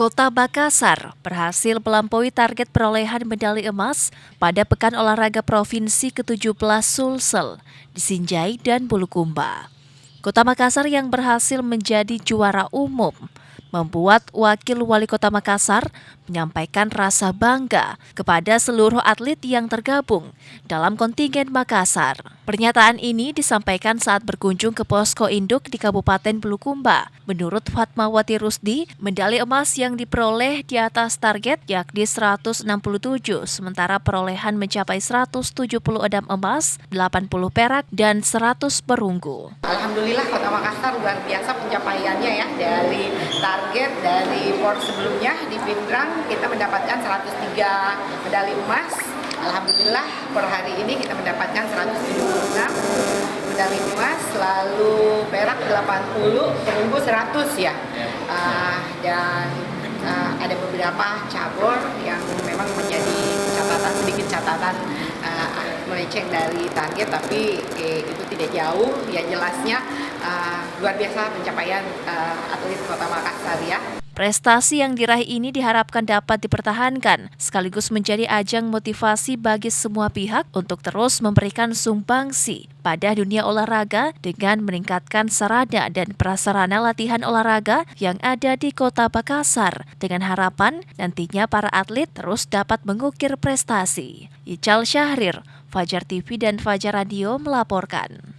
Kota Makassar berhasil melampaui target perolehan medali emas pada Pekan Olahraga Provinsi ke-17 Sulsel di Sinjai dan Bulukumba. Kota Makassar yang berhasil menjadi juara umum membuat Wakil Wali Kota Makassar menyampaikan rasa bangga kepada seluruh atlet yang tergabung dalam kontingen Makassar. Pernyataan ini disampaikan saat berkunjung ke posko induk di Kabupaten Bulukumba. Menurut Fatmawati Rusdi, medali emas yang diperoleh di atas target yakni 167, sementara perolehan mencapai 176 emas, 80 perak, dan 100 perunggu. Alhamdulillah Kota Makassar luar biasa pencapaiannya ya, dari target dari POR sebelumnya di Pindrang kita mendapatkan 103 medali emas. Alhamdulillah per hari ini kita mendapatkan 176 medali emas, lalu perak 80, perunggu 100 ya. Dan ada beberapa cabur yang memang menjadi sedikit catatan melenceng dari target, tapi itu tidak jauh. Ya jelasnya luar biasa pencapaian atlet Kota Makassar ya. Prestasi yang diraih ini diharapkan dapat dipertahankan, sekaligus menjadi ajang motivasi bagi semua pihak untuk terus memberikan sumbangsi pada dunia olahraga dengan meningkatkan sarana dan prasarana latihan olahraga yang ada di Kota Makassar, dengan harapan nantinya para atlet terus dapat mengukir prestasi. Ical Syahrir, Fajar TV dan Fajar Radio melaporkan.